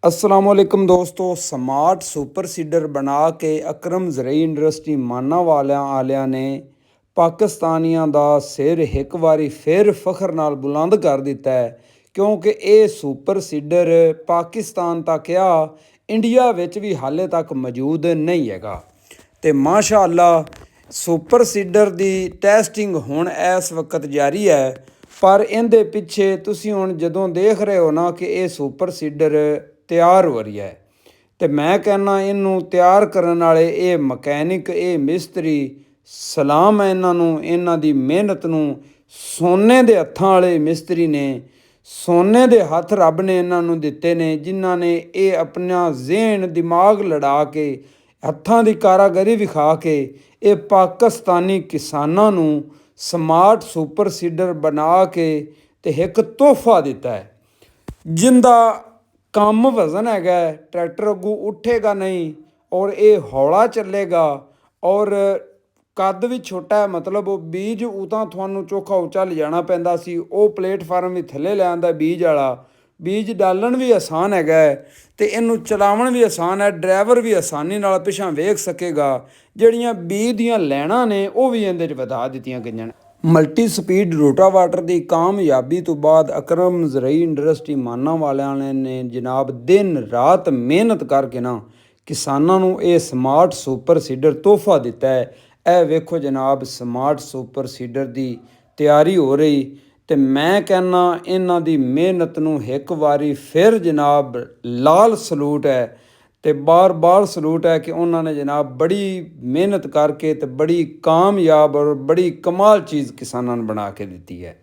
अस्सलाम वालेकुम दोस्तों। स्मार्ट सुपर सीडर बना के अकरम ਜ਼ਰਈ ਇੰਡਸਟਰੀ ਮਾਨਾ ਵਾਲਿਆਂ ਨੇ ਪਾਕਿਸਤਾਨੀਆਂ ਦਾ ਸਿਰ ਇੱਕ ਵਾਰੀ ਫਿਰ ਫਖਰ ਨਾਲ ਬੁਲੰਦ ਕਰ ਦਿੱਤਾ ਹੈ, ਕਿਉਂਕਿ ਇਹ ਸੁਪਰ ਸੀਡਰ ਪਾਕਿਸਤਾਨ ਤੱਕ ਆ ਇੰਡੀਆ ਵਿੱਚ ਵੀ ਹਾਲੇ ਤੱਕ ਮੌਜੂਦ ਨਹੀਂ ਹੈਗਾ। ਤੇ ਮਾਸ਼ਾ ਅੱਲਾ ਸੁਪਰ ਸੀਡਰ ਦੀ ਟੈਸਟਿੰਗ ਹੁਣ ਇਸ ਵਕਤ ਜਾਰੀ ਹੈ, ਪਰ ਇਹਦੇ ਪਿੱਛੇ ਤੁਸੀਂ ਹੁਣ ਜਦੋਂ ਦੇਖ ਰਹੇ ਹੋ ਨਾ ਕਿ ਇਹ ਸੁਪਰ ਸੀਡਰ ਤਿਆਰ ਹੋ ਰਹੀ ਹੈ, ਤੇ ਮੈਂ ਕਹਿੰਦਾ ਇਹਨੂੰ ਤਿਆਰ ਕਰਨ ਵਾਲੇ ਇਹ ਮਕੈਨਿਕ, ਇਹ ਮਿਸਤਰੀ, ਸਲਾਮ ਹੈ ਇਹਨਾਂ ਨੂੰ, ਇਹਨਾਂ ਦੀ ਮਿਹਨਤ ਨੂੰ। ਸੋਨੇ ਦੇ ਹੱਥਾਂ ਵਾਲੇ ਮਿਸਤਰੀ ਨੇ, ਸੋਨੇ ਦੇ ਹੱਥ ਰੱਬ ਨੇ ਇਹਨਾਂ ਨੂੰ ਦਿੱਤੇ ਨੇ, ਜਿਨ੍ਹਾਂ ਨੇ ਇਹ ਆਪਣਾ ਜ਼ਿਹਨ ਦਿਮਾਗ ਲੜਾ ਕੇ ਹੱਥਾਂ ਦੀ ਕਾਰਾਗਰੀ ਵਿਖਾ ਕੇ ਇਹ ਪਾਕਿਸਤਾਨੀ ਕਿਸਾਨਾਂ ਨੂੰ ਸਮਾਰਟ ਸੁਪਰ ਸੀਡਰ ਬਣਾ ਕੇ ਤੇ ਇੱਕ ਤੋਹਫਾ ਦਿੱਤਾ ਹੈ, ਜਿੰਦਾ ਕੰਮ ਵਜ਼ਨ ਹੈਗਾ। ਟਰੈਕਟਰ ਅੱਗੋਂ ਉੱਠੇਗਾ ਨਹੀਂ ਔਰ ਇਹ ਹੌਲਾ ਚੱਲੇਗਾ ਔਰ ਕੱਦ ਵੀ ਛੋਟਾ ਹੈ। ਮਤਲਬ ਉਹ ਬੀਜ ਉਤਾਂ ਤੁਹਾਨੂੰ ਚੋਖਾ ਉੱਚਾ ਲਿਜਾਣਾ ਪੈਂਦਾ ਸੀ, ਉਹ ਪਲੇਟਫਾਰਮ ਵੀ ਥੱਲੇ ਲੈ ਆਉਂਦਾ ਬੀਜ ਵਾਲਾ। ਬੀਜ ਡਾਲਣ ਵੀ ਆਸਾਨ ਹੈਗਾ ਅਤੇ ਇਹਨੂੰ ਚਲਾਉਣ ਵੀ ਆਸਾਨ ਹੈ। ਡਰਾਈਵਰ ਵੀ ਆਸਾਨੀ ਨਾਲ ਪਿਛਾਂ ਵੇਖ ਸਕੇਗਾ। ਜਿਹੜੀਆਂ ਬੀਜ ਦੀਆਂ ਲੈਣਾ ਨੇ ਉਹ ਵੀ ਇਹਦੇ 'ਚ ਵਧਾ ਦਿੱਤੀਆਂ ਗਈਆਂ ਨੇ। ਮਲਟੀ ਸਪੀਡ ਰੋਟਾਵਾਟਰ ਦੀ ਕਾਮਯਾਬੀ ਤੋਂ ਬਾਅਦ ਅਕਰਮ ਜ਼ਰਈ ਇੰਡਸਟਰੀ ਮਾਨਾ ਵਾਲਿਆਂ ਨੇ ਜਨਾਬ ਦਿਨ ਰਾਤ ਮਿਹਨਤ ਕਰਕੇ ਨਾ ਕਿਸਾਨਾਂ ਨੂੰ ਇਹ ਸਮਾਰਟ ਸੁਪਰ ਸੀਡਰ ਤੋਹਫਾ ਦਿੱਤਾ ਹੈ। ਇਹ ਵੇਖੋ ਜਨਾਬ, ਸਮਾਰਟ ਸੁਪਰ ਸੀਡਰ ਦੀ ਤਿਆਰੀ ਹੋ ਰਹੀ, ਅਤੇ ਮੈਂ ਕਹਿੰਦਾ ਇਹਨਾਂ ਦੀ ਮਿਹਨਤ ਨੂੰ ਇੱਕ ਵਾਰੀ ਫਿਰ ਜਨਾਬ ਲਾਲ ਸਲੂਟ ਹੈ ਅਤੇ ਬਾਰ ਸਲੂਟ ਹੈ ਕਿ ਉਹਨਾਂ ਨੇ ਜਨਾਬ ਬੜੀ ਮਿਹਨਤ ਕਰਕੇ ਅਤੇ ਬੜੀ ਕਾਮਯਾਬ ਔਰ ਬੜੀ ਕਮਾਲ ਚੀਜ਼ ਕਿਸਾਨਾਂ ਨੂੰ ਬਣਾ ਕੇ ਦਿੱਤੀ ਹੈ।